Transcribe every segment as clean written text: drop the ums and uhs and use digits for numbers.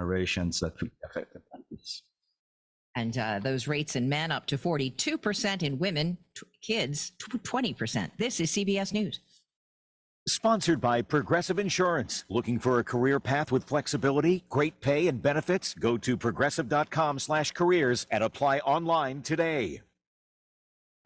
generations that will be affected by this. And those rates in men up to 42%, in women, kids, 20%. This is CBS News. Sponsored by Progressive Insurance. Looking for a career path with flexibility, great pay, and benefits? Go to progressive.com/careers and apply online today.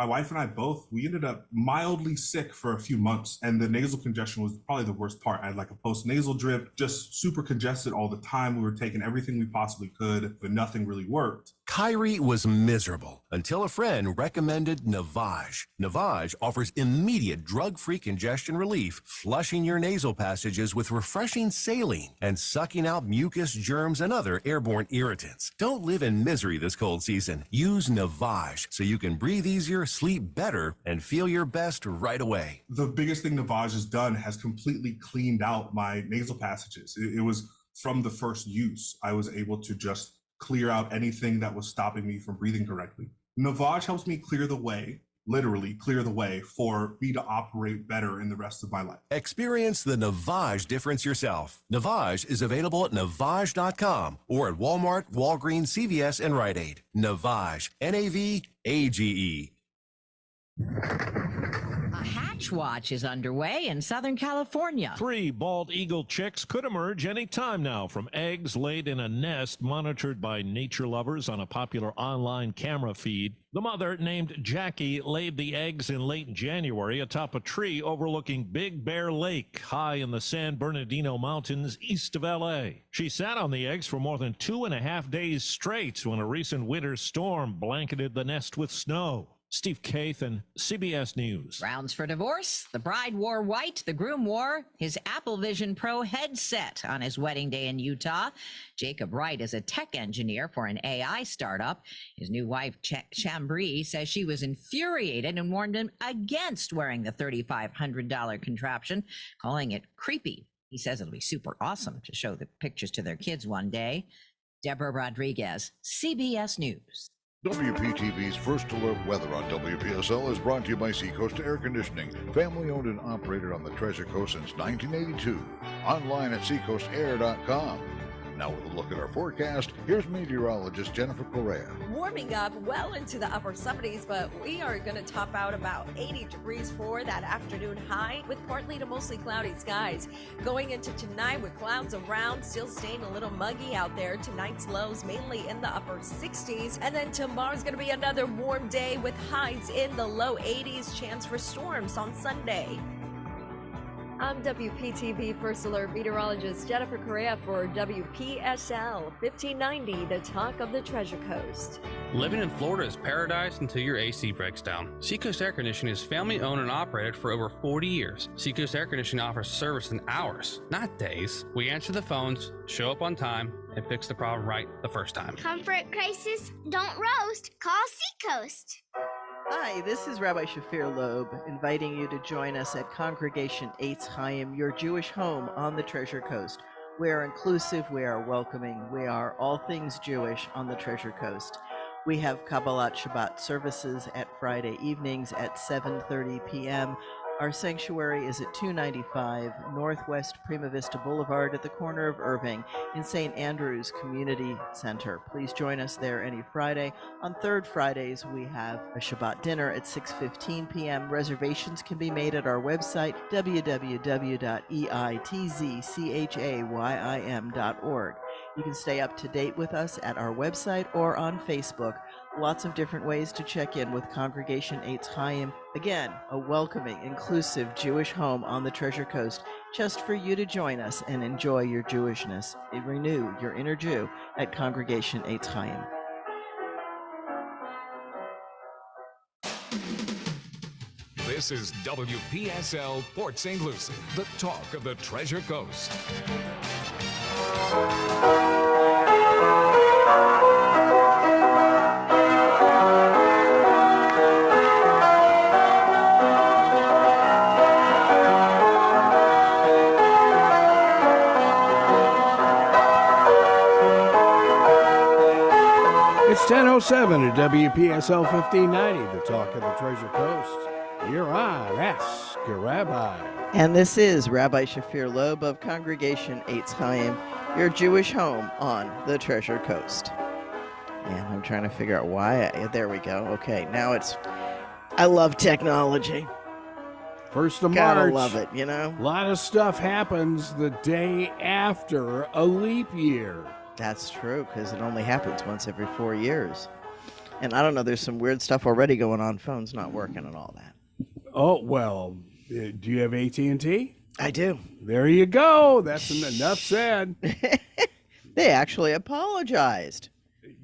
My wife and I both, we ended up mildly sick for a few months, and the nasal congestion was probably the worst part. I had like a post-nasal drip, just super congested all the time. We were taking everything we possibly could, but nothing really worked. Kyrie was miserable until a friend recommended Navage. Navage offers immediate drug-free congestion relief, flushing your nasal passages with refreshing saline and sucking out mucus, germs, and other airborne irritants. Don't live in misery this cold season. Use Navage so you can breathe easier, sleep better, and feel your best right away. The biggest thing Navage has done has completely cleaned out my nasal passages. It was from the first use. I was able to just clear out anything that was stopping me from breathing correctly. Navage helps me clear the way, literally clear the way, for me to operate better in the rest of my life. Experience the Navage difference yourself. Navage is available at Navage.com or at Walmart, Walgreens, CVS, and Rite Aid. Navage, N-A-V-A-G-E. A hatch watch is underway in Southern California. 3 bald eagle chicks could emerge any time now from eggs laid in a nest monitored by nature lovers on a popular online camera feed. The mother, named Jackie, laid the eggs in late January atop a tree overlooking Big Bear Lake, high in the San Bernardino Mountains east of L.A. She sat on the eggs for more than 2.5 days straight when a recent winter storm blanketed the nest with snow. Steve Kathan, CBS News. Grounds for divorce. The bride wore white. The groom wore his Apple Vision Pro headset on his wedding day in Utah. Jacob Wright is a tech engineer for an AI startup. His new wife, Chambry, says she was infuriated and warned him against wearing the $3,500 contraption, calling it creepy. He says it'll be super awesome to show the pictures to their kids one day. Deborah Rodriguez, CBS News. WPTV's First Alert Weather on WPSL is brought to you by Seacoast Air Conditioning, family owned and operated on the Treasure Coast since 1982. Online at seacoastair.com. Now with a look at our forecast, here's meteorologist Jennifer Correa. Warming up well into the upper 70s, but we are going to top out about 80 degrees for that afternoon high with partly to mostly cloudy skies. Going into tonight with clouds around, still staying a little muggy out there. Tonight's lows mainly in the upper 60s. And then tomorrow's going to be another warm day with highs in the low 80s. Chance for storms on Sunday. I'm WPTV First Alert meteorologist Jennifer Correa for WPSL 1590, the talk of the Treasure Coast. Living in Florida is paradise until your AC breaks down. Seacoast Air Conditioning is family owned and operated for over 40 years. Seacoast Air Conditioning offers service in hours, not days. We answer the phones, show up on time, and fix the problem right the first time. Comfort crisis, don't roast, call Seacoast. Hi, this is Rabbi Shafir Loeb, inviting you to join us at Congregation Eitz Chayim, your Jewish home on the Treasure Coast. We are inclusive, we are welcoming, we are all things Jewish on the Treasure Coast. We have Kabbalat Shabbat services at Friday evenings at 7:30 p.m. Our sanctuary is at 295 Northwest Prima Vista Boulevard at the corner of Irving in St. Andrews Community Center. Please join us there any Friday. On third Fridays, we have a Shabbat dinner at 6:15 p.m. Reservations can be made at our website, www.eitzchayim.org. You can stay up to date with us at our website or on Facebook. Lots of different ways to check in with Congregation Eitz Chayim. Again, a welcoming, inclusive Jewish home on the Treasure Coast, just for you to join us and enjoy your Jewishness. Renew your inner Jew at Congregation Eitz Chayim. This is WPSL Port St. Lucie, the talk of the Treasure Coast. It's 10:07 at WPSL 1590, the talk of the Treasure Coast. You're on Ask a Rabbi. And this is Rabbi Shafir Loeb of Congregation Eitz Chayim. your Jewish home on the Treasure Coast. And I'm trying to figure out why. There we go. Okay, now it's. I love technology. 1st of Gotta March. love it, you know? A lot of stuff happens the day after a leap year. That's true, because it only happens once every 4 years. And I don't know, there's some weird stuff already going on. Phone's not working and all that. Oh, well, do you have AT&T? I do. There you go. That's enough said. They actually apologized.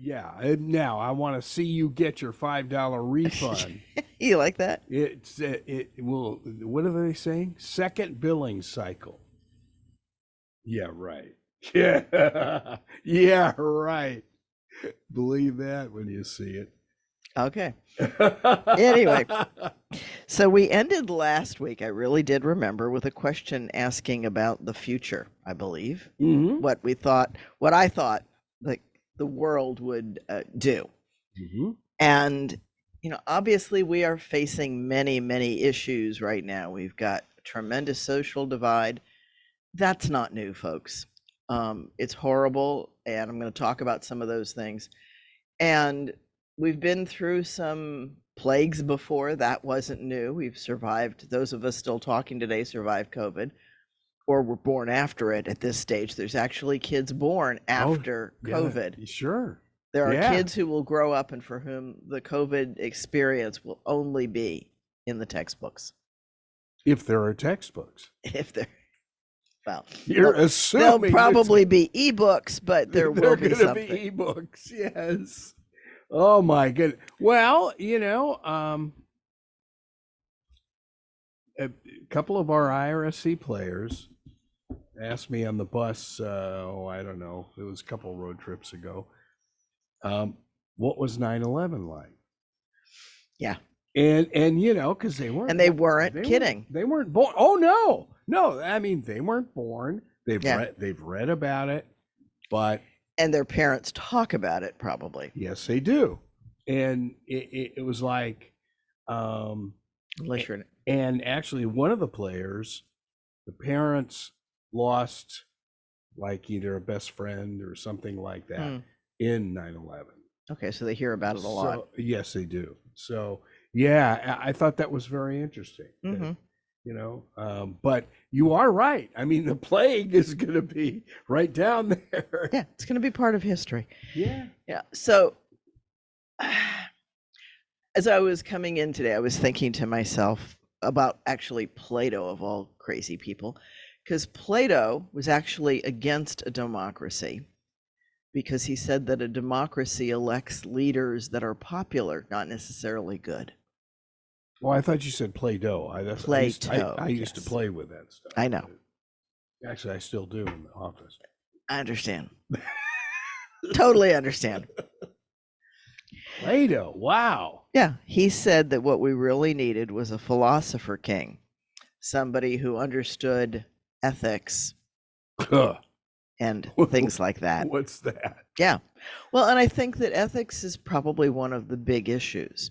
Yeah. Now I want to see you get your $5 refund. You like that? It will. What are they saying? Second billing cycle. Yeah. Right. Yeah. Yeah. Right. Believe that when you see it. Okay. Anyway, so we ended last week, I really did remember, with a question asking about the future, I believe. Mm-hmm. What I thought like the world would do. Mm-hmm. And, obviously we are facing many, many issues right now. We've got a tremendous social divide. That's not new, folks. It's horrible. And I'm going to talk about some of those things. And we've been through some plagues before. That wasn't new. We've survived. Those of us still talking today survived COVID or were born after it at this stage. There's actually kids born after COVID. Sure. There are kids who will grow up and for whom the COVID experience will only be in the textbooks. If there are textbooks. If there, well, you're assuming there'll probably be ebooks, but there will be something. There are going to be ebooks, yes. Oh my goodness. Well, a couple of our IRSC players asked me on the bus, I don't know, it was a couple road trips ago, what was 9/11 like? Yeah. And because they weren't. And they weren't kidding. They weren't born. Oh, no. I mean, they weren't born. They've read about it, but. And their parents talk about it, probably. Yes, they do. And it was like, unless you're and actually one of the players, the parents lost like either a best friend or something like that in 9/11. Okay, so they hear about it a lot. Yes, they do. So yeah, I thought that was very interesting. Mm-hmm. But you are right. I mean, the plague is going to be right down there. Yeah, it's going to be part of history. Yeah. So as I was coming in today, I was thinking to myself about actually Plato, of all crazy people, because Plato was actually against a democracy because he said that a democracy elects leaders that are popular, not necessarily good. Well, I thought you said Play-Doh. I used to play with that stuff. I know. Actually, I still do in the office. I understand. Totally understand. Play-Doh. Wow. Yeah. He said that what we really needed was a philosopher king, somebody who understood ethics and things like that. What's that? Yeah. Well, and I think that ethics is probably one of the big issues.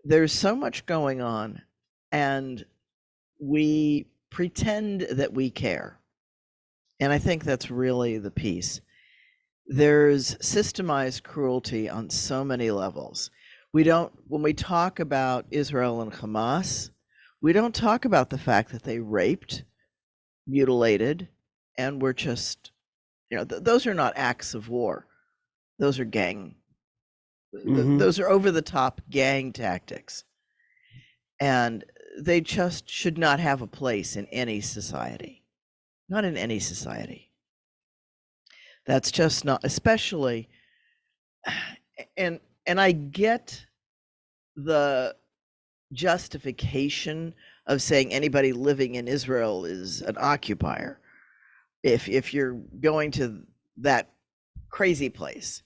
There's so much going on, and we pretend that we care. And I think that's really the piece. There's systemized cruelty on so many levels. When we talk about Israel and Hamas, we don't talk about the fact that they raped, mutilated, and were just, those are not acts of war. Those are those are over-the-top gang tactics. And they just should not have a place in any society. Not in any society. That's just not, especially, and I get the justification of saying anybody living in Israel is an occupier. If you're going to that crazy place,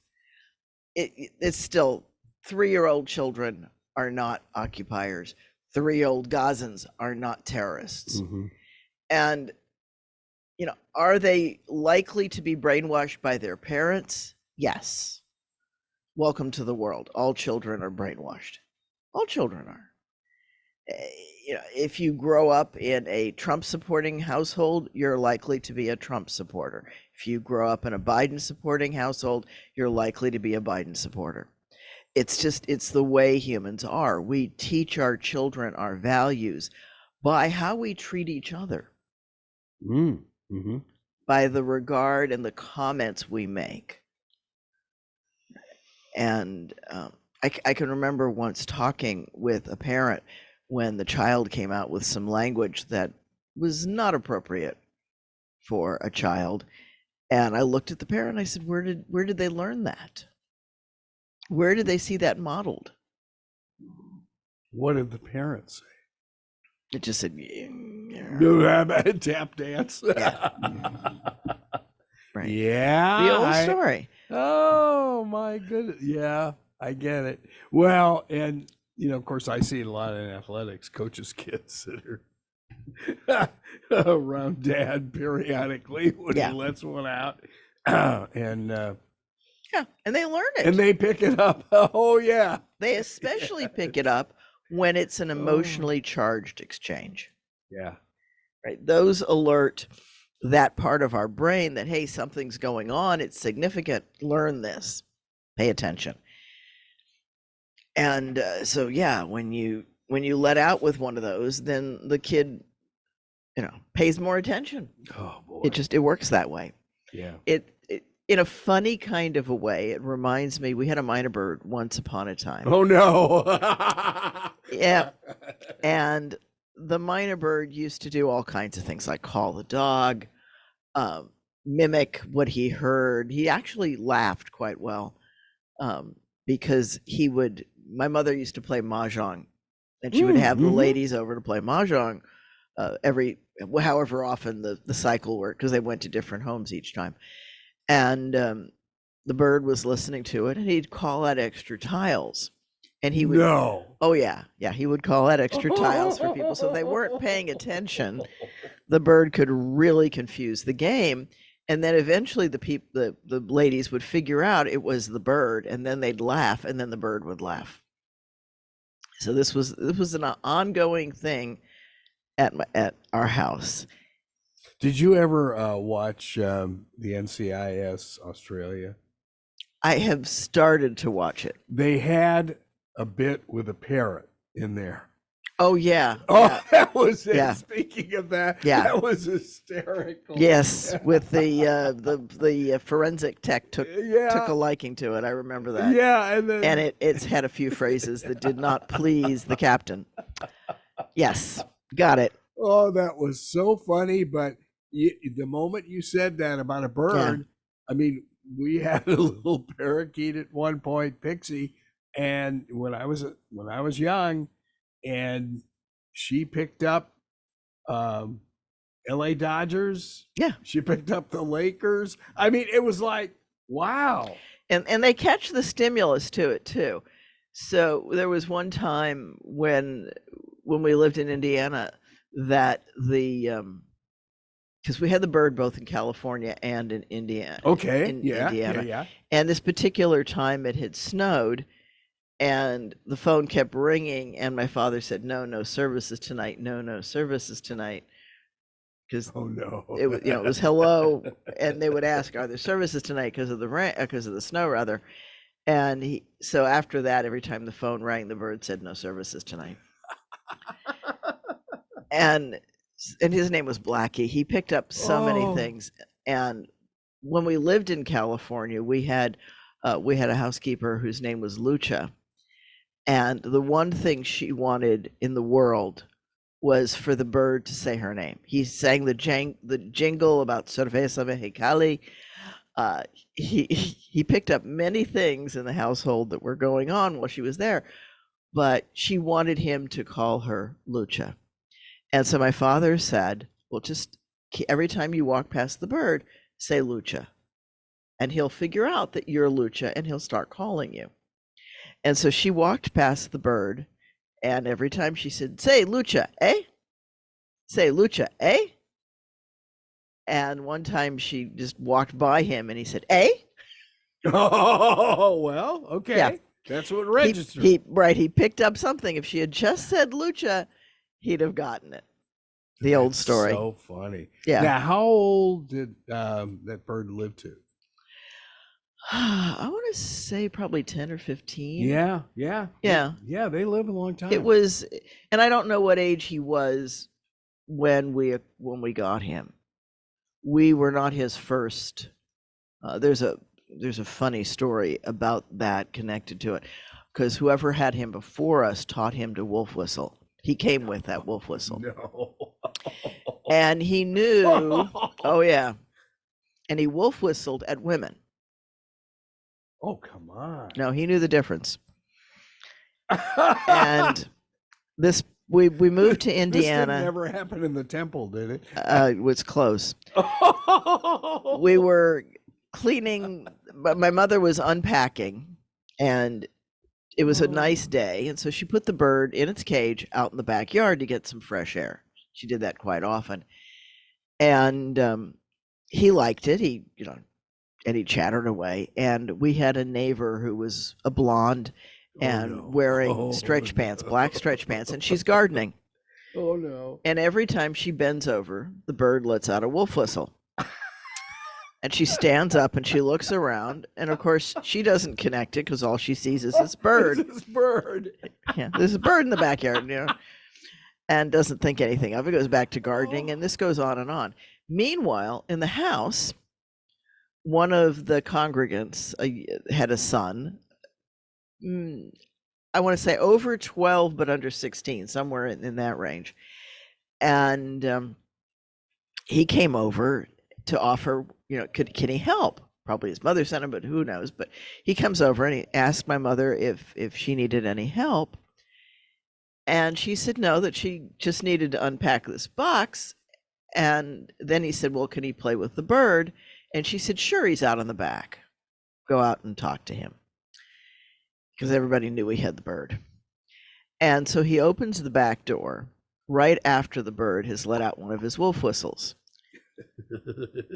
it's still 3-year-old children are not occupiers. 3-year-old Gazans are not terrorists. Mm-hmm. And, are they likely to be brainwashed by their parents? Yes. Welcome to the world. All children are brainwashed. All children are. If you grow up in a Trump supporting household, you're likely to be a Trump supporter. If you grow up in a Biden supporting household, you're likely to be a Biden supporter. It's the way humans are. We teach our children our values by how we treat each other, by the regard and the comments we make. And I can remember once talking with a parent when the child came out with some language that was not appropriate for a child. And I looked at the parent and I said, where did they learn that? Where did they see that modeled? What did the parents say? It just said, tap dance. Yeah. Right. Yeah. The old story. Oh my goodness. Yeah, I get it. Well, and of course, I see it a lot in athletics, coaches' kids that are around dad periodically when he lets one out. And they learn it. And they pick it up. Oh, yeah. They especially pick it up when it's an emotionally charged exchange. Yeah. Right. Those alert that part of our brain that, hey, something's going on. It's significant. Learn this. Pay attention. And so, yeah, when you let out with one of those, then the kid, pays more attention. Oh, boy. It works that way. Yeah. It in a funny kind of a way, it reminds me, we had a minor bird once upon a time. Oh, no. Yeah. And the minor bird used to do all kinds of things like call the dog, mimic what he heard. He actually laughed quite well because my mother used to play mahjong, and she would have the ladies over to play mahjong however often the cycle worked, because they went to different homes each time. And the bird was listening to it, and he'd call out extra tiles. And he would, oh yeah, he would call out extra tiles for people. So they weren't paying attention. The bird could really confuse the game. And then eventually the ladies would figure out it was the bird, and then they'd laugh, and then the bird would laugh. So this was an ongoing thing at our house. Did you ever watch the NCIS Australia? I have started to watch it. They had a bit with a parrot in there. Oh yeah. Oh, yeah. That was it. Yeah. Speaking of that, yeah, that was hysterical. Yes, with the forensic tech took a liking to it. I remember that. Yeah, and it's had a few phrases that did not please the captain. Yes, got it. Oh, that was so funny. But the moment you said that about a bird, I mean, we had a little parakeet at one point, Pixie, and when I was young, and she picked up LA Dodgers. Yeah. She picked up the Lakers. I mean, it was like, wow. And they catch the stimulus to it too. So there was one time when we lived in Indiana that because we had the bird both in California and in Indiana. Okay. Indiana. Yeah. And this particular time it had snowed, and the phone kept ringing, and my father said, no services tonight. No services tonight. Because it was hello, and they would ask, are there services tonight because of the rain, because of the snow rather. And so after that, every time the phone rang, the bird said, no services tonight. and his name was Blackie. He picked up so many things. And when we lived in California, we had a housekeeper whose name was Lucha. And the one thing she wanted in the world was for the bird to say her name. He sang the jingle about Cerveza Mexicali. He picked up many things in the household that were going on while she was there, but she wanted him to call her Lucha. And so my father said, well, just every time you walk past the bird, say Lucha. And he'll figure out that you're Lucha, and he'll start calling you. And so she walked past the bird, and every time she said, say Lucha, eh? Say Lucha, eh? And one time she just walked by him, and he said, eh? Oh, well, okay. Yeah. That's what registered. He picked up something. If she had just said Lucha, he'd have gotten it. The old story. So funny. Yeah. Now, how old did that bird live to? I want to say probably 10 or 15. Yeah. Yeah. They live a long time. It was, and I don't know what age he was when we got him. We were not his first. There's a funny story about that connected to it, because whoever had him before us taught him to wolf whistle. He came with that wolf whistle. No. And he knew, oh yeah, and he wolf whistled at women. Oh, come on. No, he knew the difference. And this, we moved to Indiana. This didn't never happen in the temple, did it? It was close. We were cleaning, but my mother was unpacking, and it was a nice day, and so she put the bird in its cage out in the backyard to get some fresh air. She did that quite often, and he liked it. He chattered away, and we had a neighbor who was a blonde and wearing stretch pants, black stretch pants, and she's gardening. Oh no. And every time she bends over, the bird lets out a wolf whistle. And she stands up and she looks around, and of course she doesn't connect it because all she sees is this bird. This bird. Yeah, there's a bird in the backyard, and doesn't think anything of it. Goes back to gardening, and this goes on and on. Meanwhile, in the house, one of the congregants had a son. I want to say over 12, but under 16, somewhere in that range. And he came over to offer, can he help? Probably his mother sent him, but who knows? But he comes over and he asked my mother if she needed any help. And she said no, that she just needed to unpack this box. And then he said, well, can he play with the bird? And she said, sure, he's out in the back. Go out and talk to him. Because everybody knew he had the bird. And so he opens the back door right after the bird has let out one of his wolf whistles.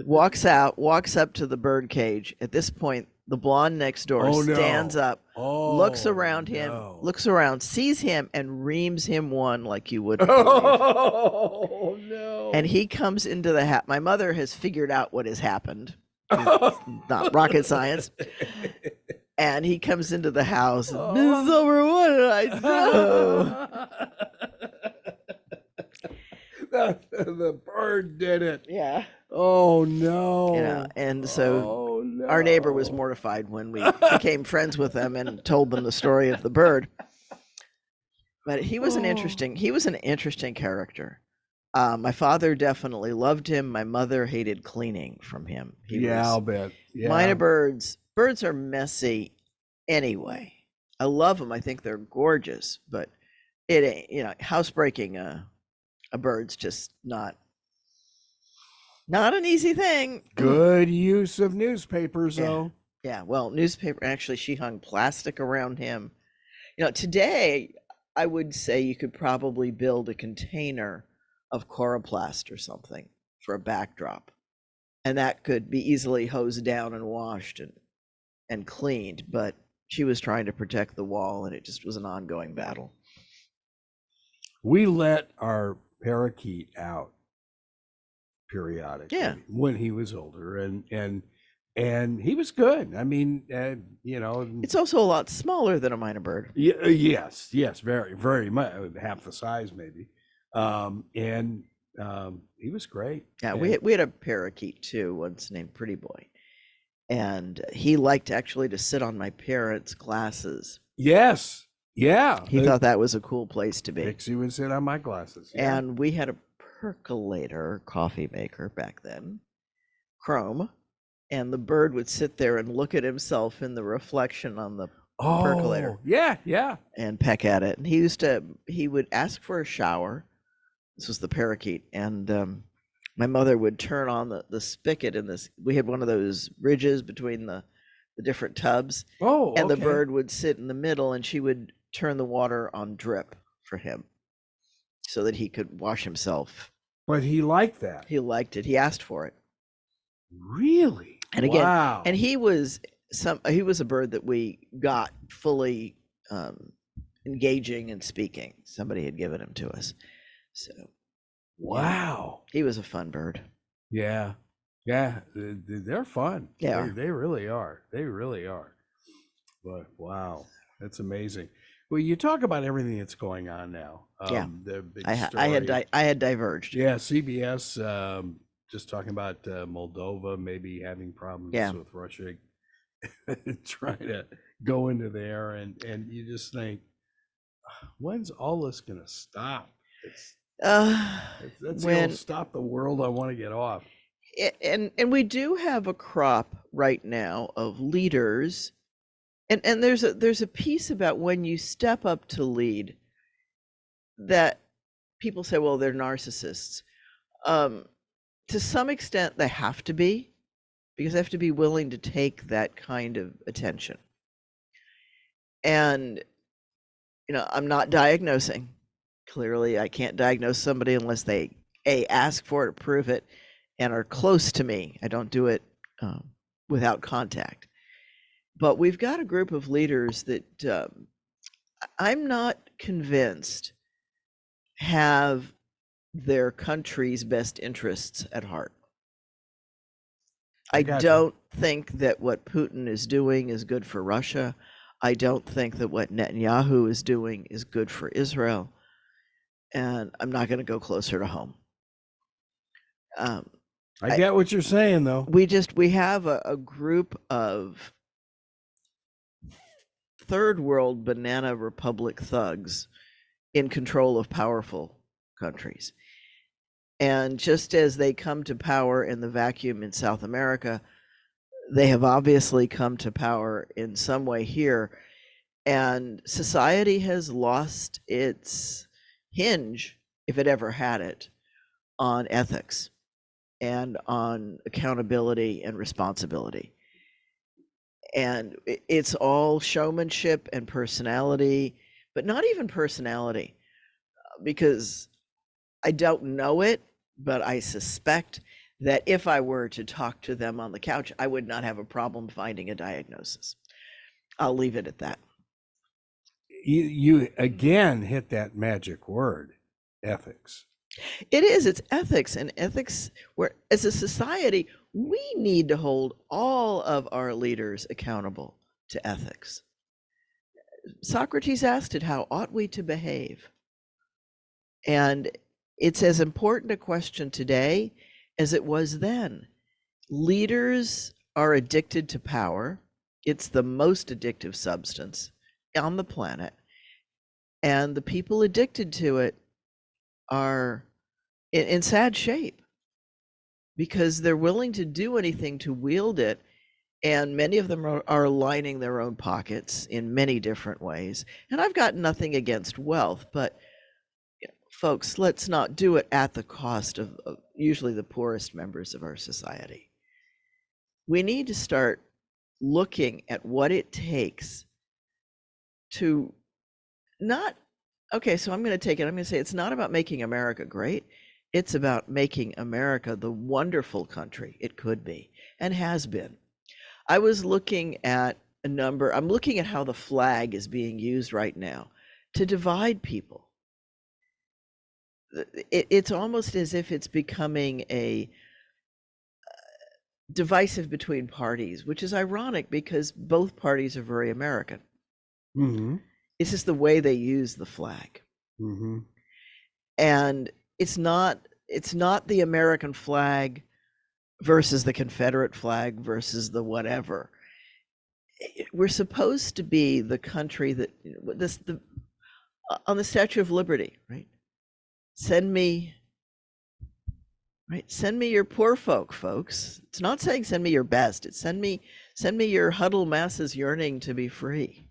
Walks out, walks up to the bird cage. At this point, the blonde next door stands up, looks around him, looks around, sees him, and reams him one like you wouldn't believe. Oh no. And he comes into the house. My mother has figured out what has happened. It's not rocket science. And he comes into the house. And, this is over. What did I do? The bird did it. Yeah. Oh no. And so our neighbor was mortified when we became friends with them and told them the story of the bird. But he was an interesting character. My father definitely loved him. My mother hated cleaning from him. I'll bet. Yeah. Minor birds are messy anyway. I love them. I think they're gorgeous, but it ain't, housebreaking a bird's just not an easy thing. Good use of newspapers, though. Yeah, well, newspaper, actually, she hung plastic around him. Today, I would say you could probably build a container of coroplast or something for a backdrop. And that could be easily hosed down and washed and cleaned. But she was trying to protect the wall, and it just was an ongoing battle. We let our parakeet out periodically when he was older, and he was good. I mean, it's also a lot smaller than a minor bird. Yes, very, very much, half the size maybe. He was great. Yeah, we had a parakeet too once named Pretty Boy, and he liked actually to sit on my parents' glasses. Yes. Yeah. He thought that was a cool place to be. Pixie would sit on my glasses. Yeah. And we had a percolator coffee maker back then, chrome, and the bird would sit there and look at himself in the reflection on the percolator. Yeah. And peck at it. And he would ask for a shower. This was the parakeet. And my mother would turn on the spigot in this. We had one of those ridges between the different tubs. And the bird would sit in the middle, and she would turn the water on drip for him so that he could wash himself. But he liked that. He liked it. He asked for it. Really? And again, and he was a bird that we got fully engaging and speaking. Somebody had given him to us. So Wow. he was a fun bird. Yeah. Yeah. They're fun. Yeah. They really are. They really are. But wow, that's amazing. Well, you talk about everything that's going on now. Yeah. The big I story. had diverged. Yeah, CBS just talking about Moldova maybe having problems Yeah. with Russia trying to go into there, and you just think, when's all this going to stop? That's the old stop the world, I want to get off. And we do have a crop right now of leaders, and there's a piece about when you step up to lead that people say, well, they're narcissists. To some extent, they have to be, because they have to be willing to take that kind of attention. And I'm not diagnosing. Clearly, I can't diagnose somebody unless they ask for it, prove it, and are close to me. I don't do it without contact. But we've got a group of leaders that I'm not convinced have their country's best interests at heart. I don't think that what Putin is doing is good for Russia. I don't think that what Netanyahu is doing is good for Israel. And I'm not going to go closer to home. I get what you're saying, though. We have a group of third world banana republic thugs in control of powerful countries. And just as they come to power in the vacuum in South America, they have obviously come to power in some way here. And society has lost its hinge, if it ever had it, on ethics and on accountability and responsibility. And it's all showmanship and personality, but not even personality, because I don't know it, but I suspect that if I were to talk to them on the couch, I would not have a problem finding a diagnosis. I'll leave it at that. You again hit that magic word, ethics. It's ethics, and ethics, where as a society, we need to hold all of our leaders accountable to ethics. Socrates asked it, how ought we to behave? And it's as important a question today as it was then. Leaders are addicted to power. It's the most addictive substance on the planet. And the people addicted to it are in sad shape because they're willing to do anything to wield it. And many of them are lining their own pockets in many different ways. And I've got nothing against wealth, but folks, let's not do it at the cost of usually the poorest members of our society. We need to start looking at what it takes to not, okay, so I'm going to say it's not about making America great. It's about making America the wonderful country it could be and has been. I was looking at I'm looking at how the flag is being used right now to divide people. It's almost as if it's becoming a divisive between parties, which is ironic because both parties are very American. Mm-hmm. It's just the way they use the flag. Mm-hmm. And it's not the American flag versus the Confederate flag versus the whatever. We're supposed to be the country that on the Statue of Liberty, right? Send me your poor folks. It's not saying send me your best. It's send me your huddled masses yearning to be free.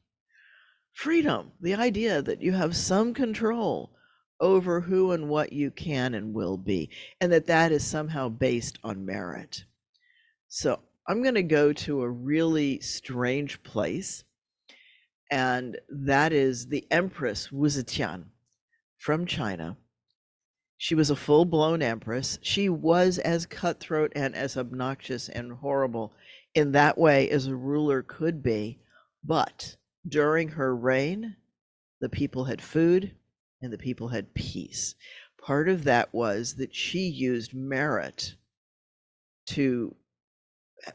Freedom, the idea that you have some control over who and what you can and will be, and that is somehow based on merit. So I'm going to go to a really strange place, and that is the Empress Wu Zetian from China. She was a full-blown empress. She was as cutthroat and as obnoxious and horrible in that way as a ruler could be, but during her reign, the people had food and the people had peace. part of that was that she used merit to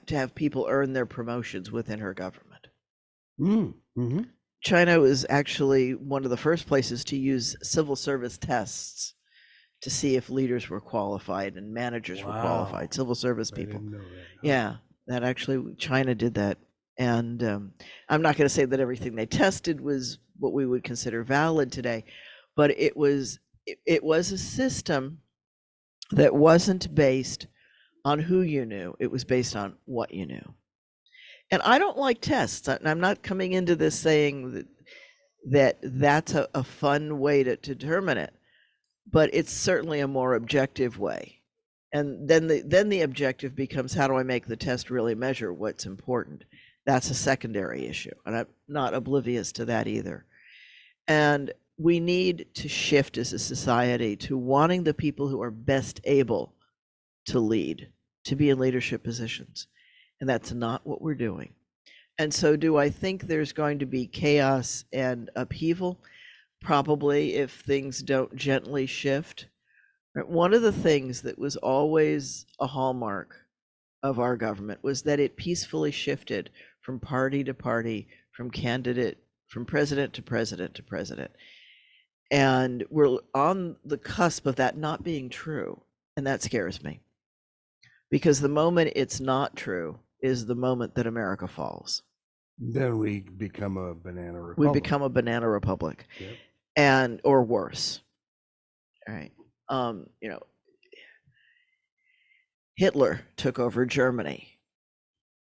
have people earn their promotions within her government. Mm-hmm. China was actually one of the first places to use civil service tests to see if leaders were qualified and managers were qualified, civil service people. I didn't know that. Yeah, that actually China did that. And I'm not going to say that everything they tested was what we would consider valid today, but it was a system that wasn't based on who you knew. It was based on what you knew. And I don't like tests. And I'm not coming into this saying that's a fun way to determine it, but it's certainly a more objective way. And then the objective becomes, how do I make the test really measure what's important? That's a secondary issue, and I'm not oblivious to that either. And we need to shift as a society to wanting the people who are best able to lead, to be in leadership positions. And that's not what we're doing. And so do I think there's going to be chaos and upheaval? Probably, if things don't gently shift. One of the things that was always a hallmark of our government was that it peacefully shifted from party to party, from candidate, from president to president to president. And we're on the cusp of that not being true. And that scares me. Because the moment it's not true is the moment that America falls. Then we become a banana republic. We become a banana republic. Yep. And or worse. All right. Hitler took over Germany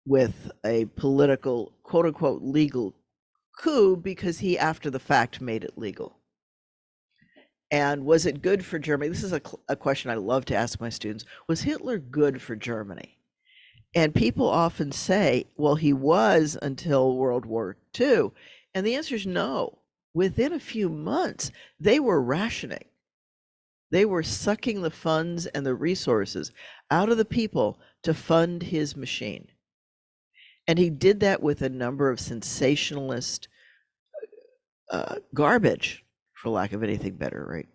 with a political, quote unquote, legal coup because he, after the fact, made it legal. And was it good for Germany? This is a question I love to ask my students. Was Hitler good for Germany? And people often say, well, he was until World War II. And the answer is no. Within a few months, they were rationing. They were sucking the funds and the resources out of the people to fund his machine. And he did that with a number of sensationalist garbage, for lack of anything better, right?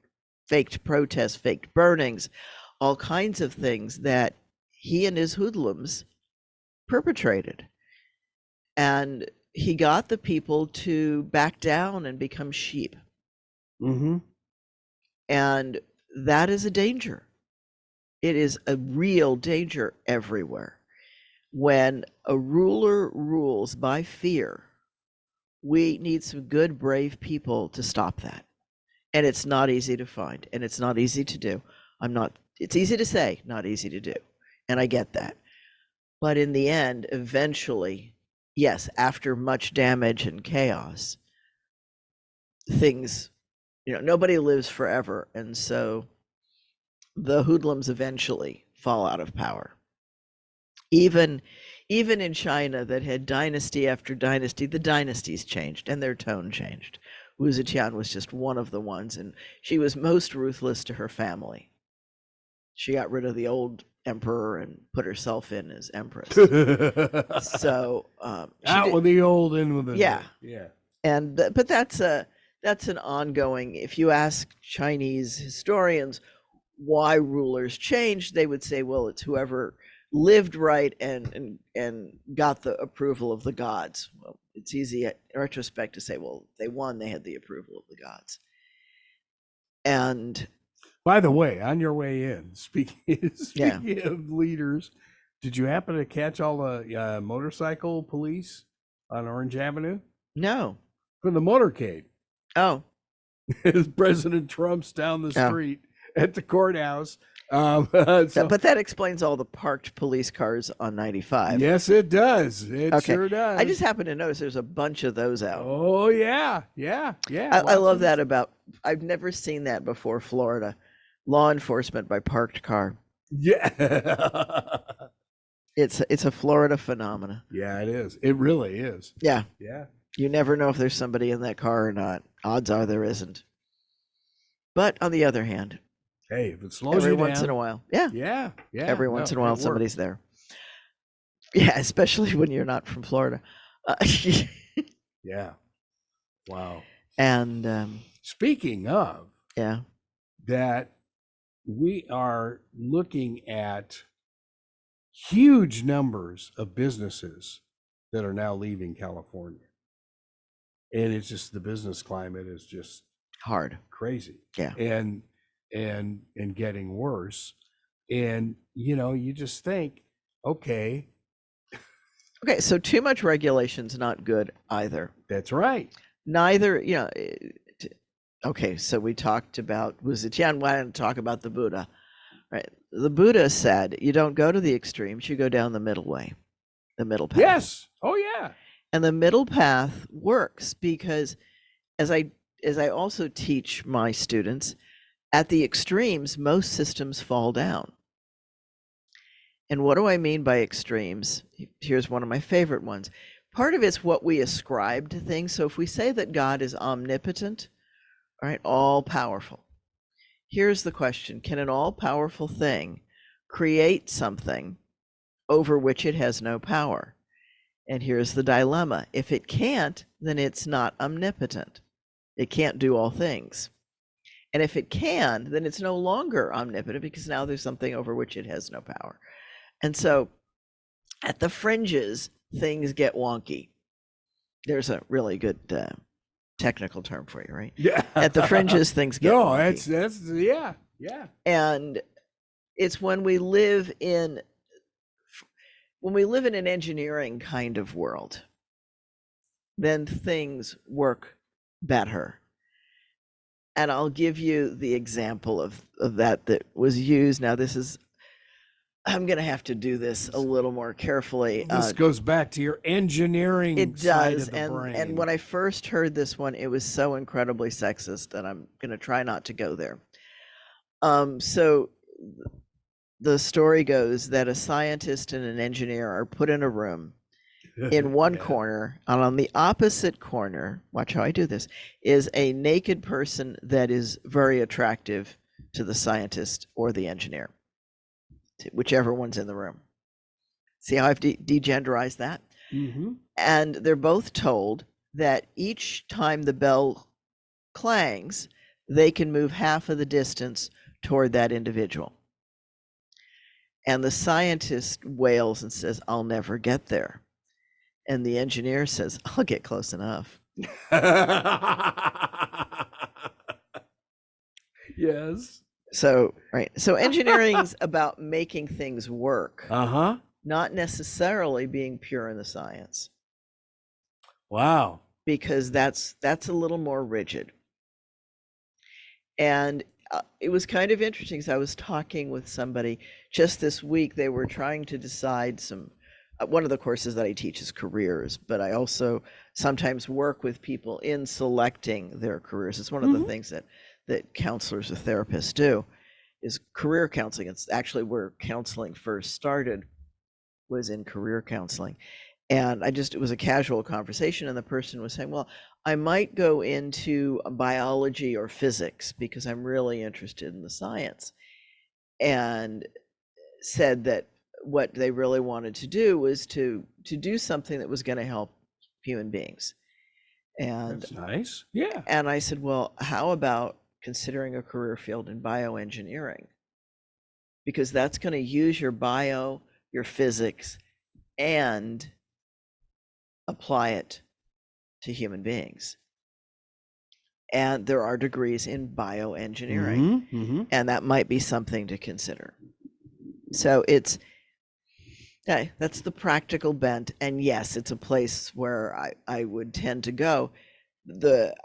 Faked protests, faked burnings, all kinds of things that he and his hoodlums perpetrated. And he got the people to back down and become sheep. Mm-hmm. And that is a danger. It is a real danger everywhere. When a ruler rules by fear, we need some good, brave people to stop that. And it's not easy to find, and it's not easy to do. It's easy to say, not easy to do. And I get that. But in the end, eventually, yes, after much damage and chaos, things, nobody lives forever. And so the hoodlums eventually fall out of power. Even in China, that had dynasty after dynasty, the dynasties changed and their tone changed. Wu Zetian was just one of the ones, and she was most ruthless to her family. She got rid of the old emperor and put herself in as empress. So out with the old, in with the new. Yeah. And but that's an ongoing. If you ask Chinese historians why rulers changed, they would say, well, it's whoever lived right and got the approval of the gods. Well, it's easy in retrospect to say, well, they won, they had the approval of the gods. And by the way, on your way in, speaking of leaders, did you happen to catch all the motorcycle police on Orange Avenue? No. From the motorcade. Oh. As President Trump's down the street at the courthouse. But that explains all the parked police cars on 95. Yes, it does. It sure does. I just happen to notice there's a bunch of those out. Oh, yeah. I love that I've never seen that before, Florida. Law enforcement by parked car. Yeah. It's a Florida phenomenon. Yeah, it is. It really is. Yeah. Yeah. You never know if there's somebody in that car or not. Odds are there isn't. But on the other hand, hey, if it slows every you down, once in a while. Yeah. Every once in a while, somebody's there. Yeah, especially when you're not from Florida. Yeah. Wow. And speaking of, yeah, that we are looking at huge numbers of businesses that are now leaving California. And it's just the business climate is just Hard. crazy. Yeah. And getting worse. And you just think, okay, Okay, so too much regulation's not good either. that's right. Neither, okay, so we talked about, was it Jan wanted to talk about the Buddha, right? The Buddha said, you don't go to the extremes, you go down the middle way, the middle path. Yes. Oh yeah. And the middle path works because as I also teach my students, at the extremes, most systems fall down. And what do I mean by extremes? Here's one of my favorite ones. Part of it's what we ascribe to things. So if we say that God is omnipotent, all right, all powerful. Here's the question. Can an all powerful thing create something over which it has no power? And here's the dilemma. If it can't, then it's not omnipotent. It can't do all things. And if it can, then it's no longer omnipotent because now there's something over which it has no power. And so at the fringes, things get wonky. There's a really good technical term for you, right? Yeah. At the fringes, things get wonky. that's yeah. And it's when we live in an engineering kind of world, then things work better. And I'll give you the example of that was used. Now I'm going to have to do this a little more carefully. This goes back to your engineering side of the brain. And when I first heard this one, it was so incredibly sexist, and I'm going to try not to go there. So the story goes that a scientist and an engineer are put in a room in one corner, and on the opposite corner, watch how I do this, is a naked person that is very attractive to the scientist or the engineer, whichever one's in the room. See how I've degenderized that? Mm-hmm. And they're both told that each time the bell clangs, they can move half of the distance toward that individual. And the scientist wails and says, I'll never get there. And the engineer says, I'll get close enough. Yes. So, right. So engineering's about making things work. Uh-huh. Not necessarily being pure in the science. Wow. Because that's a little more rigid. And it was kind of interesting because I was talking with somebody just this week. They were trying to decide one of the courses that I teach is careers, but I also sometimes work with people in selecting their careers. It's one of the things that counselors or therapists do is career counseling. It's actually where counseling first started, was in career counseling. And it was a casual conversation, and the person was saying, well, I might go into biology or physics because I'm really interested in the science. And said that what they really wanted to do was to do something that was going to help human beings. And that's nice. Yeah. And I said, well, how about considering a career field in bioengineering? Because that's going to use your bio, your physics, and apply it to human beings. And there are degrees in bioengineering, and that might be something to consider. So that's the practical bent. And yes, it's a place where I would tend to go.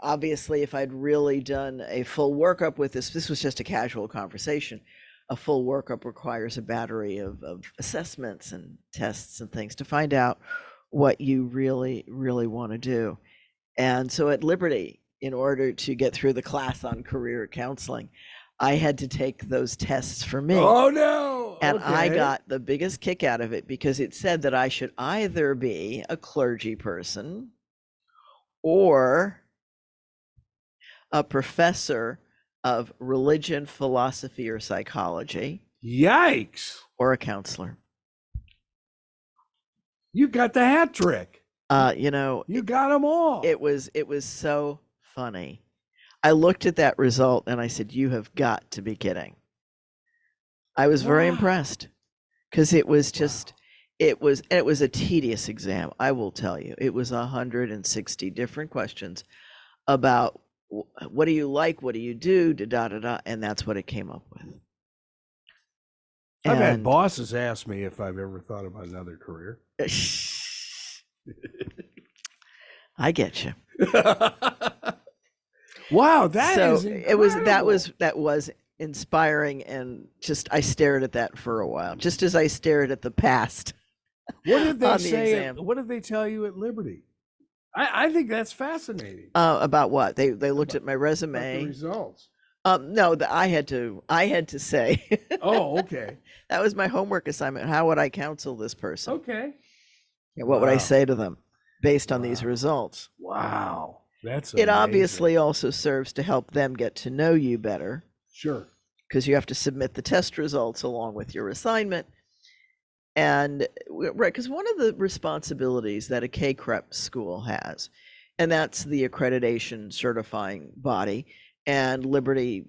Obviously, if I'd really done a full workup with this was just a casual conversation. A full workup requires a battery of assessments and tests and things to find out what you really, really want to do. And so at Liberty, in order to get through the class on career counseling, I had to take those tests for me. Oh, no. And I got the biggest kick out of it because it said that I should either be a clergy person or a professor of religion, philosophy, or psychology. Yikes. Or a counselor. You got the hat trick. You got them all. It was so funny. I looked at that result and I said, you have got to be kidding. I was very Wow. impressed because it was just, it was a tedious exam. I will tell you, it was 160 different questions about what do you like, what do you do, da da da, and that's what it came up with. I've had And bosses ask me if I've ever thought about another career. I get you. Wow, that So is that was inspiring, and just I stared at that for a while, just as I stared at the past. What did they on the say? exam. What did they tell you at Liberty? I think that's fascinating. About what they looked at my About the resume. results. No, I had to say. Oh, okay. That was my homework assignment. How would I counsel this person? Okay. Yeah, what would I Wow. say to them based on these Wow. results? Wow. That's It amazing. obviously also serves to help them get to know you better, Sure. because you have to submit the test results along with your assignment. And right, because one of the responsibilities that a K-CREP school has, and that's the accreditation certifying body, and Liberty,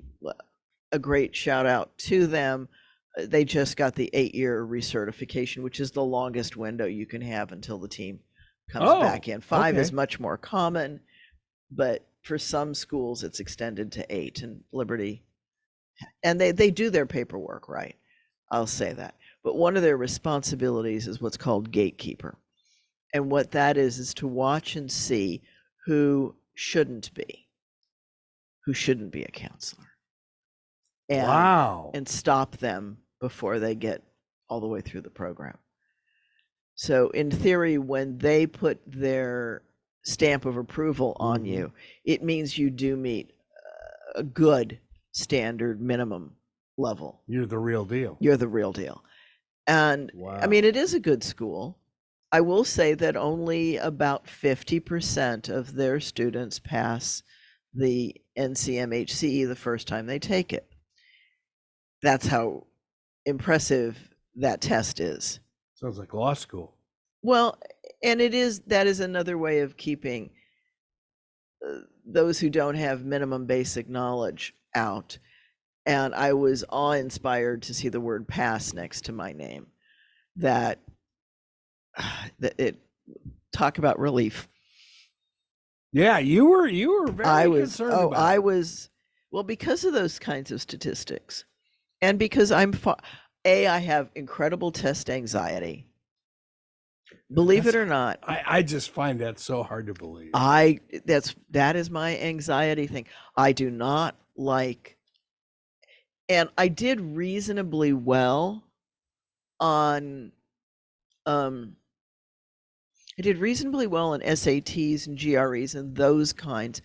a great shout out to them. They just got the 8-year recertification, which is the longest window you can have until the team comes back in. 5 is okay. much more common, but for some schools it's extended to 8, and Liberty, and they do their paperwork right. I'll say that. But one of their responsibilities is what's called gatekeeper. And what that is to watch and see who shouldn't be a counselor. And, Wow. and stop them before they get all the way through the program. So in theory, when they put their stamp of approval on you, it means you do meet a good standard minimum level. You're the real deal. You're the real deal. And I mean, it is a good school. I will say that only about 50% of their students pass the NCMHCE the first time they take it. That's how impressive that test is. Sounds like law school. Well, and that is another way of keeping those who don't have minimum basic knowledge out. And I was awe-inspired to see the word pass next to my name. That it talk about relief. Yeah, you were very concerned about I it. was, well, because of those kinds of statistics, and because I have incredible test anxiety. Believe it or not, I just find that so hard to believe. that is my anxiety thing. I do not like, and I did reasonably well on SATs and GREs and those kinds,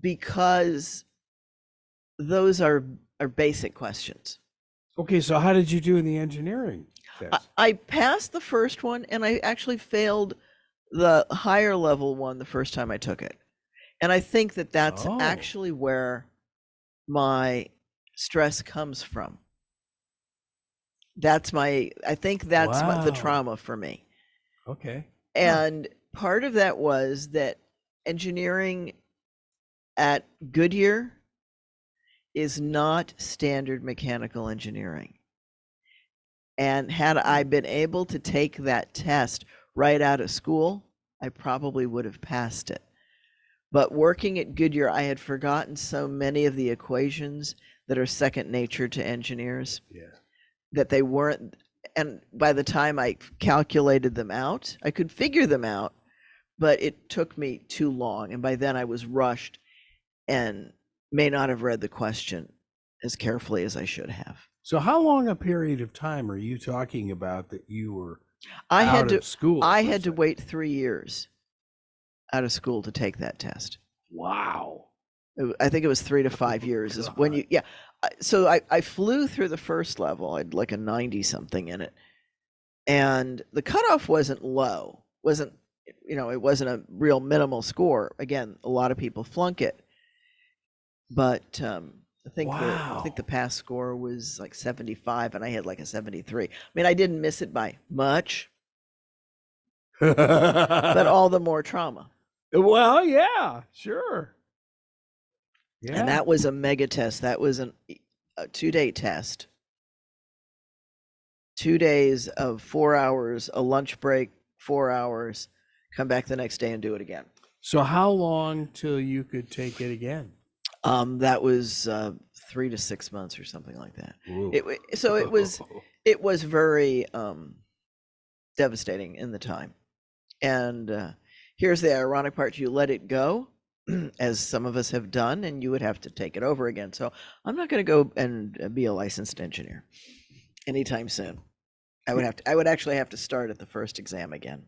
because those are basic questions. Okay, so how did you do in the engineering test? I passed the first one, and I actually failed the higher level one the first time I took it. And I think that that's actually where my stress comes from. I think that's the trauma for me. Okay. And part of that was that engineering at Goodyear is not standard mechanical engineering. And had I been able to take that test right out of school, I probably would have passed it. But working at Goodyear, I had forgotten so many of the equations that are second nature to engineers. Yeah. That they weren't, and by the time I calculated them out, I could figure them out, but it took me too long. And by then I was rushed and may not have read the question as carefully as I should have. So how long a period of time are you talking about that you were I out had to of school? I had to wait 3 years out of school to take that test. Wow. I think it was 3 to 5 years is when you, yeah. So I flew through the first level. I had like a 90 something in it. And the cutoff wasn't low, it wasn't a real minimal score. Again, a lot of people flunk it. But I think the pass score was like 75 and I had like a 73. I mean, I didn't miss it by much, but all the more trauma. Well, yeah, sure. Yeah. And that was a mega test. That was a 2-day test. 2 days of 4 hours, a lunch break, 4 hours, come back the next day and do it again. So how long till you could take it again? That was 3 to 6 months or something like that. Ooh. It was very devastating in the time. And here's the ironic part: you let it go, as some of us have done, and you would have to take it over again. So I'm not going to go and be a licensed engineer anytime soon. I would actually have to start at the first exam again.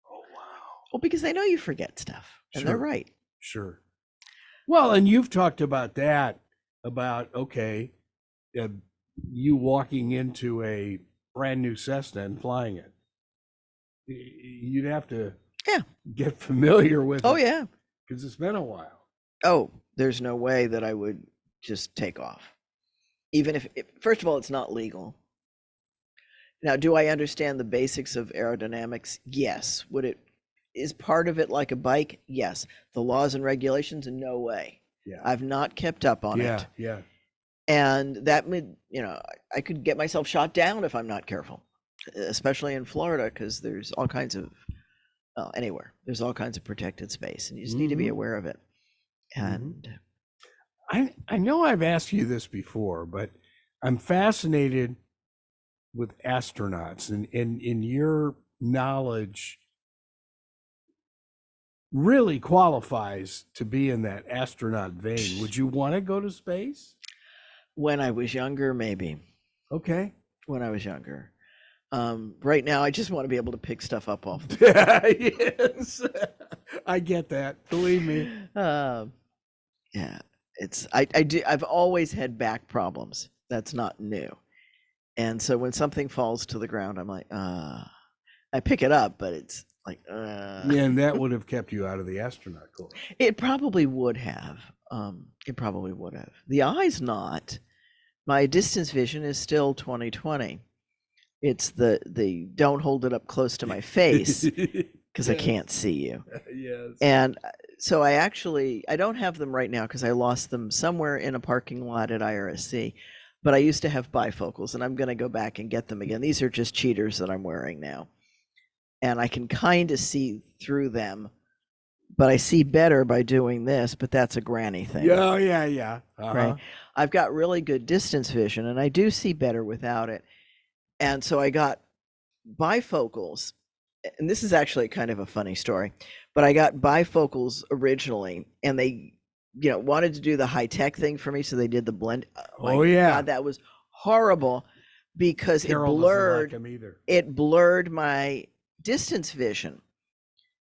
Oh, wow. Well, because they know you forget stuff, and they're Sure. right. Sure. Well, and you've talked about that, about, okay, you walking into a brand new Cessna and flying it. You'd have to get familiar with Oh, it. yeah. Because it's been a while. Oh, there's no way that I would just take off. Even if, first of all, it's not legal. Now, do I understand the basics of aerodynamics? Yes. Is part of it like a bike? Yes. The laws and regulations? No way. Yeah. I've not kept up on it. Yeah. And that would, I could get myself shot down if I'm not careful, especially in Florida, because there's all kinds of, anywhere, there's all kinds of protected space, and you just need to be aware of it. And I know I've asked you this before, but I'm fascinated with astronauts, and in your knowledge really qualifies to be in that astronaut vein. Would you want to go to space? When I was younger, maybe. Okay. When I was younger. Right now, I just want to be able to pick stuff up off. Yes, I get that. Believe me. Yeah, I've always had back problems. That's not new. And so when something falls to the ground, I'm like, I pick it up, but it's like, Yeah, and that would have kept you out of the astronaut corps. It probably would have. The eye's not. My distance vision is still 20/20. It's the don't hold it up close to my face because I can't see you. Yes. And so I don't have them right now because I lost them somewhere in a parking lot at IRSC. But I used to have bifocals, and I'm going to go back and get them again. These are just cheaters that I'm wearing now. And I can kind of see through them, but I see better by doing this, but that's a granny thing. Yeah. Right. I've got really good distance vision, and I do see better without it. And so I got bifocals, and this is actually kind of a funny story, but I got bifocals originally, and they wanted to do the high tech thing for me, so they did the blend. God, that was horrible because Carol doesn't like them either. It blurred my distance vision.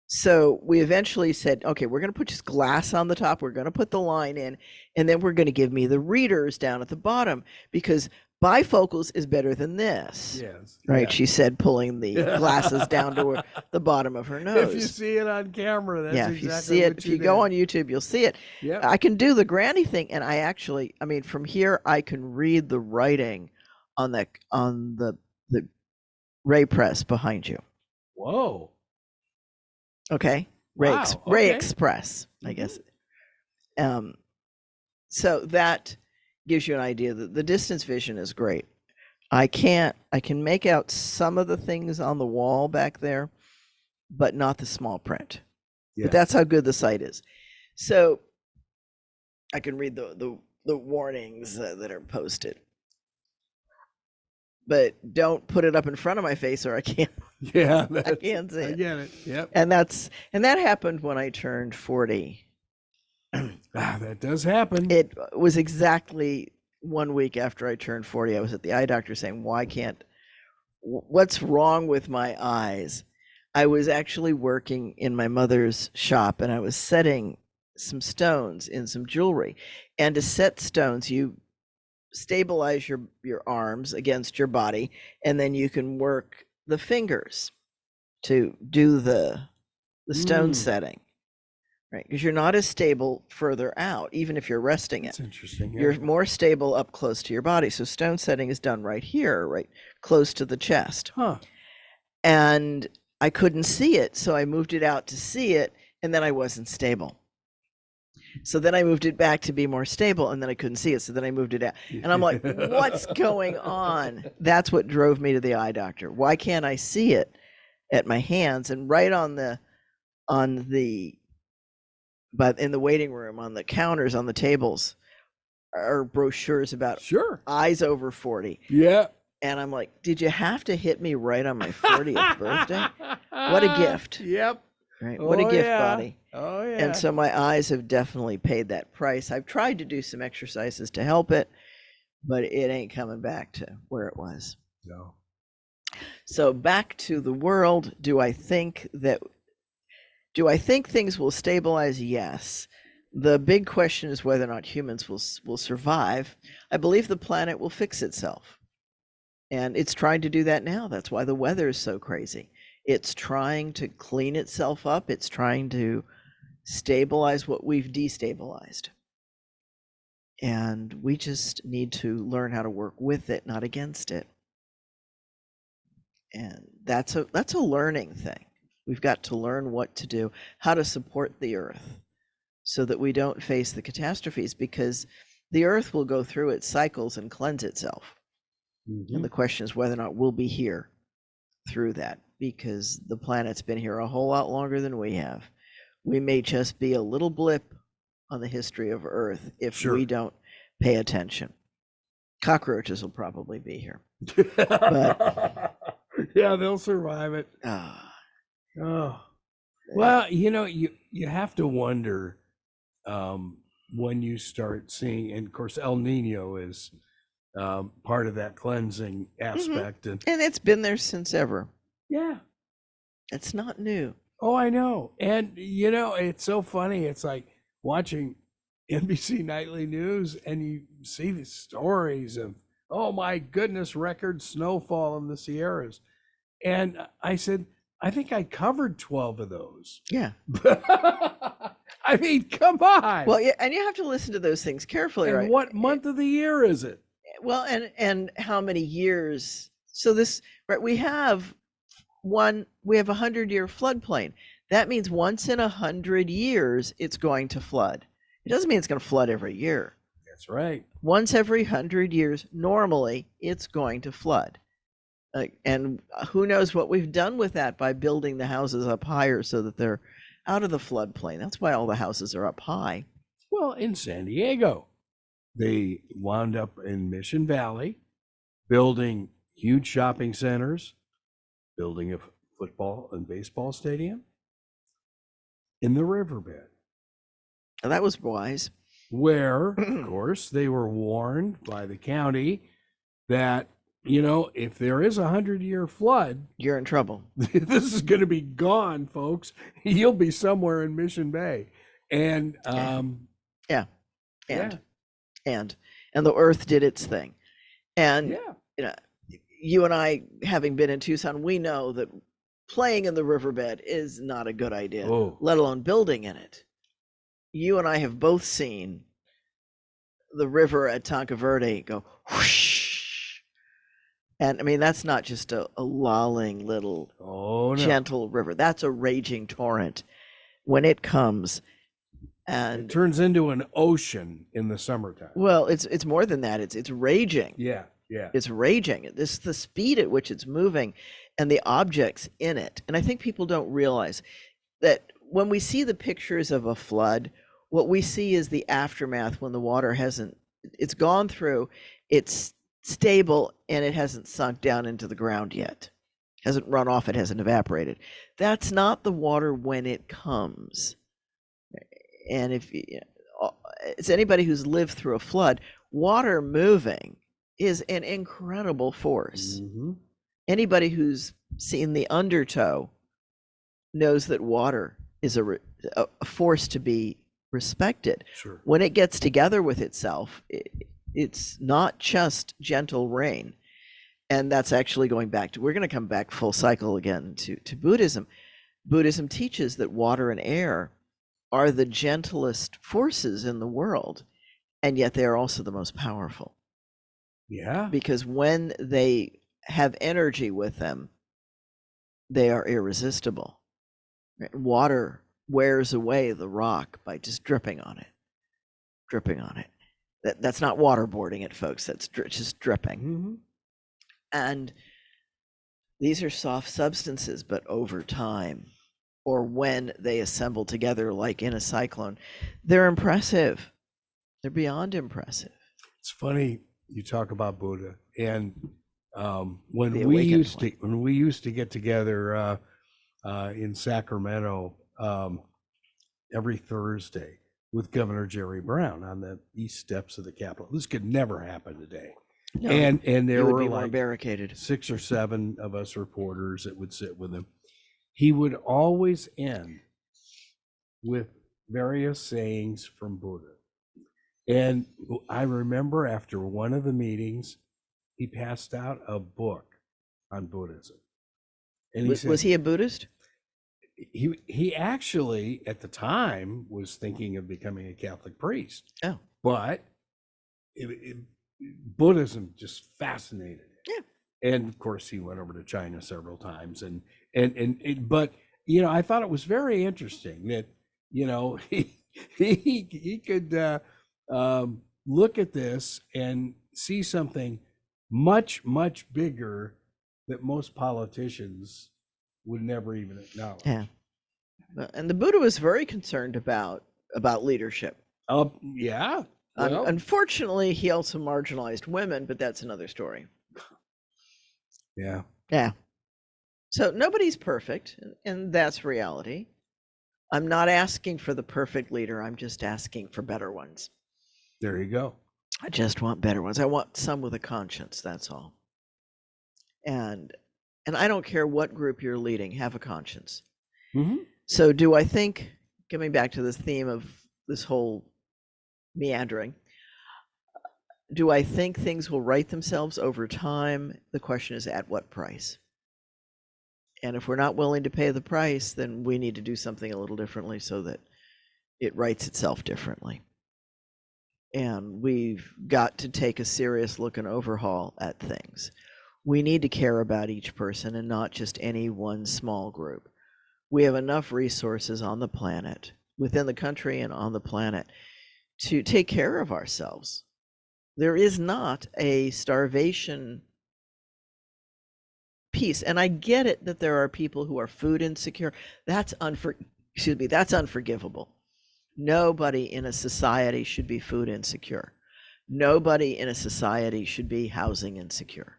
So we eventually said, okay, we're going to put just glass on the top, we're going to put the line in, and then we're going to give me the readers down at the bottom, because bifocals is better than this. Yes. Right, Yeah. she said, pulling the glasses down to the bottom of her nose. If you see it on camera, that's if you exactly see it, what if you go on YouTube, you'll see it. Yeah. I can do the granny thing, and from here I can read the writing on the ray press behind you. Whoa. Okay. Wow, Ray okay. Express, I guess. So that gives you an idea that the distance vision is great. I can make out some of the things on the wall back there, but not the small print. Yeah. But that's how good the site is. So I can read the warnings that are posted. But don't put it up in front of my face, or I can't. Yeah, I can't see it. I get it. Yep. And that happened when I turned 40. That does happen. It was exactly 1 week after I turned 40. I was at the eye doctor saying, what's wrong with my eyes? I was actually working in my mother's shop, and I was setting some stones in some jewelry. And to set stones, you stabilize your arms against your body, and then you can work the fingers to do the stone setting, right? Because you're not as stable further out, even if you're resting it. That's interesting. You're more stable up close to your body. So stone setting is done right here, right close to the chest. Huh. And I couldn't see it, so I moved it out to see it, and then I wasn't stable. So then I moved it back to be more stable, and then I couldn't see it. So then I moved it out. And I'm like, what's going on? That's what drove me to the eye doctor. Why can't I see it at my hands? And right but in the waiting room, on the counters, on the tables, are brochures about eyes over 40. Yeah. And I'm like, did you have to hit me right on my 40th birthday? What a gift. Yep. Right. What a gift, body. Oh, yeah. And so my eyes have definitely paid that price. I've tried to do some exercises to help it, but it ain't coming back to where it was. No. So back to the world. Do I think things will stabilize? Yes. The big question is whether or not humans will survive. I believe the planet will fix itself. And it's trying to do that now. That's why the weather is so crazy. It's trying to clean itself up. It's trying to stabilize what we've destabilized. And we just need to learn how to work with it, not against it. And that's a learning thing. We've got to learn what to do, how to support the earth so that we don't face the catastrophes, because the earth will go through its cycles and cleanse itself. Mm-hmm. And the question is whether or not we'll be here through that, because the planet's been here a whole lot longer than we have. We may just be a little blip on the history of Earth if we don't pay attention. Cockroaches will probably be here. But yeah, they'll survive it. Well, you have to wonder when you start seeing, and of course El Nino is part of that cleansing aspect. Mm-hmm. And it's been there since ever. Yeah. It's not new. Oh, I know. And, it's so funny. It's like watching NBC Nightly News and you see the stories of, oh my goodness, record snowfall in the Sierras. And I said, I think I covered 12 of those. Yeah. I mean, come on. Well, yeah, and you have to listen to those things carefully, and right? What month of the year is it? Well, and how many years? So this, right, we have a 100-year floodplain. That means once in 100 years, it's going to flood. It doesn't mean it's going to flood every year. That's right. Once every 100 years, normally, it's going to flood. And who knows what we've done with that by building the houses up higher so that they're out of the floodplain. That's why all the houses are up high. Well, in San Diego, they wound up in Mission Valley building huge shopping centers, building a football and baseball stadium in the riverbed. And that was wise. Where, of course, they were warned by the county that, if there is a 100-year flood, you're in trouble. This is going to be gone, folks. You'll be somewhere in Mission Bay. And and the earth did its thing. And you and I, having been in Tucson, we know that playing in the riverbed is not a good idea, let alone building in it. You and I have both seen the river at Tonka Verde go whoosh. And I mean, that's not just a lolling little gentle river. That's a raging torrent when it comes. And it turns into an ocean in the summertime. Well, it's more than that. It's raging. Yeah. It's raging. This the speed at which it's moving and the objects in it. And I think people don't realize that when we see the pictures of a flood, what we see is the aftermath when the water it's gone through, it's stable, and it hasn't sunk down into the ground yet. Hasn't run off, it hasn't evaporated. That's not the water when it comes. And if it's anybody who's lived through a flood, water moving is an incredible force. Mm-hmm. Anybody who's seen the undertow knows that water is a force to be respected. Sure. When it gets together with itself, it's not just gentle rain. And that's actually going back to, we're going to come back full cycle again to Buddhism. Buddhism teaches that water and air are the gentlest forces in the world, and yet they are also the most powerful. Yeah. Because when they have energy with them, they are irresistible. Water wears away the rock by just dripping on it. That's not waterboarding it, folks. That's just dripping. And these are soft substances, but over time, or when they assemble together, like in a cyclone, they're impressive. They're beyond impressive. It's funny you talk about Buddha, and when we used to get together in Sacramento every Thursday with Governor Jerry Brown on the east steps of the Capitol. This could never happen today. No, and there would were be more like barricaded. 6 or 7 of us reporters that would sit with him. He would always end with various sayings from Buddha. And I remember after one of the meetings, he passed out a book on Buddhism. And he said, was he a Buddhist? He actually, at the time, was thinking of becoming a Catholic priest. Oh. But Buddhism just fascinated him. Yeah. And of course, he went over to China several times. But, you know, I thought it was very interesting that, you know, he could look at this and see something much, much bigger that most politicians would never even acknowledge. Yeah. And the Buddha was very concerned about leadership. Yeah. Well, Unfortunately, he also marginalized women, but that's another story. Yeah. Yeah. So nobody's perfect, and that's reality. I'm not asking for the perfect leader. I'm just asking for better ones. There you go. I just want better ones. I want some with a conscience. That's all. And I don't care what group you're leading, have a conscience. So do I think, coming back to this theme of this whole meandering, do I think things will right themselves over time? The question is, at what price? And if we're not willing to pay the price, then we need to do something a little differently so that it rights itself differently. And we've got to take a serious look and overhaul at things. We need to care about each person and not just any one small group. We have enough resources on the planet, within the country and on the planet, to take care of ourselves. There is not a starvation piece. And I get it that there are people who are food insecure. That's unforgivable. Nobody in a society should be food insecure. Nobody in a society should be housing insecure.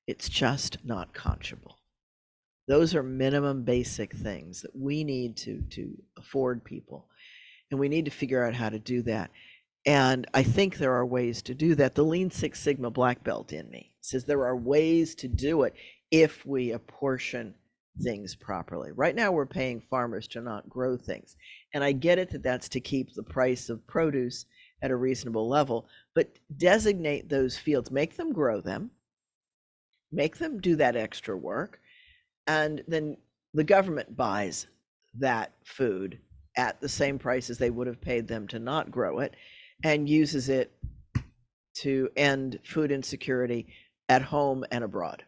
It's just not conscionable. Those are minimum basic things that we need to afford people. And we need to figure out how to do that. And I think there are ways to do that. The Lean Six Sigma Black Belt in me says there are ways to do it if we apportion things properly. Right now, we're paying farmers to not grow things. And I get it that that's to keep the price of produce at a reasonable level, but designate those fields, make them grow them, make them do that extra work, and then the government buys that food at the same prices they would have paid them to not grow it, and uses it to end food insecurity at home and abroad.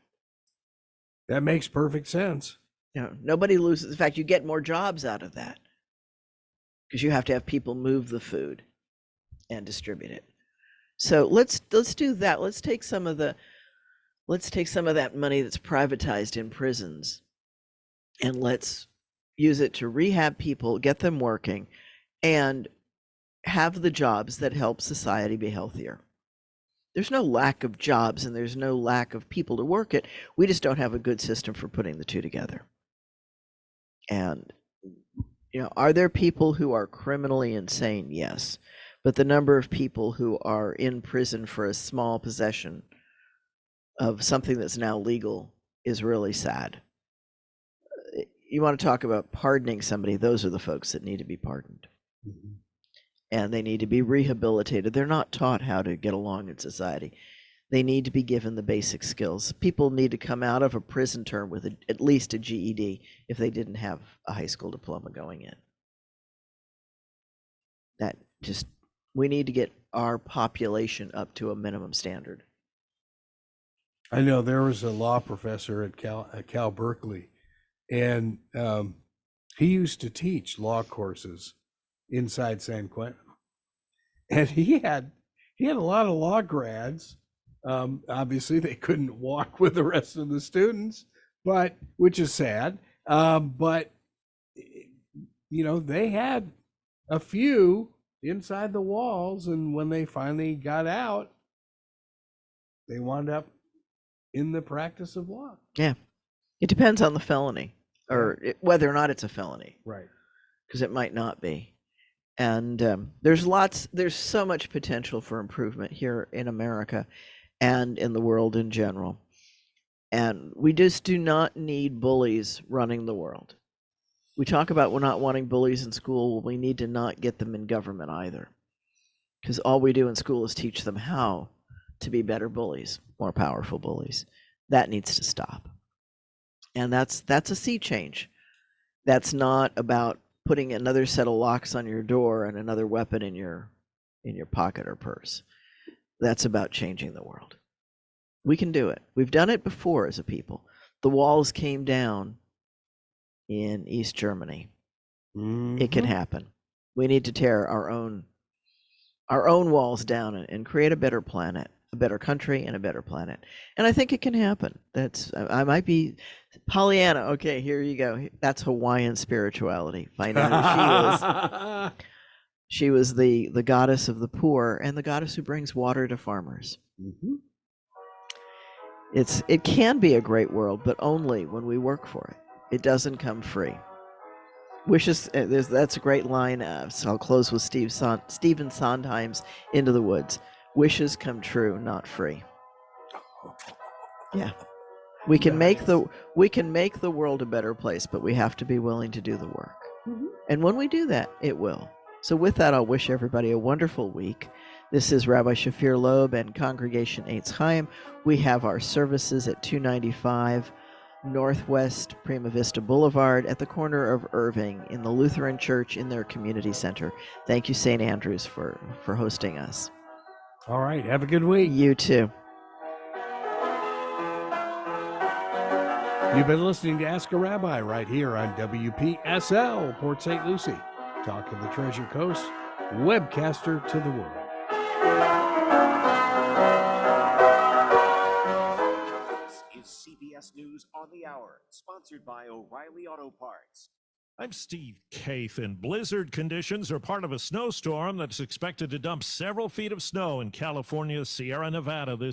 That makes perfect sense. You know, nobody loses. In fact, you get more jobs out of that because you have to have people move the food and distribute it. So let's do that. Let's take some of that money that's privatized in prisons, and let's use it to rehab people, get them working, and have the jobs that help society be healthier. There's no lack of jobs and there's no lack of people to work it. We just don't have a good system for putting the two together. And, you know, are there people who are criminally insane? Yes. But the number of people who are in prison for a small possession of something that's now legal is really sad. You want to talk about pardoning somebody, those are the folks that need to be pardoned. And they need to be rehabilitated. They're not taught how to get along in society. They need to be given the basic skills. People need to come out of a prison term with at least a GED if they didn't have a high school diploma going in. We need to get our population up to a minimum standard. I know there was a law professor at Cal Berkeley, and He used to teach law courses inside San Quentin, and he had a lot of law grads. Obviously, they couldn't walk with the rest of the students, but which is sad. But they had a few inside the walls, and when they finally got out, they wound up in the practice of law. Yeah, it depends on the felony, or whether or not it's a felony, Right. because it might not be. And there's so much potential for improvement here in America and in the world in general. And we just do not need bullies running the world. We talk about we're not wanting bullies in school. We need to not get them in government either, because all we do in school is teach them how to be better bullies, more powerful bullies. That needs to stop. And that's a sea change. That's not about putting another set of locks on your door and another weapon in your pocket or purse. That's about changing the world. We can do it. We've done it before as a people. The walls came down in East Germany. It can happen. We need to tear our own walls down and create a better planet, a better country, and a better planet. And I think it can happen. I might be Pollyanna. Okay, here you go. That's Hawaiian spirituality. Find out who she is. She was the goddess of the poor and the goddess who brings water to farmers. It can be a great world, but only when we work for it. It doesn't come free. Wishes. That's a great line. So I'll close with Stephen Sondheim's "Into the Woods." Wishes come true, not free. Yeah, we can make the world a better place, but we have to be willing to do the work. And when we do that, it will. So with that, I'll wish everybody a wonderful week. This is Rabbi Shafir Loeb and Congregation Eitz Chayim. We have our services at 295 Northwest Prima Vista Boulevard at the corner of Irving in the Lutheran Church in their community center. Thank you, St. Andrews, for hosting us. All right. Have a good week. You too. You've been listening to Ask a Rabbi right here on WPSL, Port St. Lucie. Talk of the Treasure Coast, webcaster to the world. This is CBS News on the Hour, sponsored by O'Reilly Auto Parts. I'm Steve Kathan. Blizzard conditions are part of a snowstorm that's expected to dump several feet of snow in California's Sierra Nevada this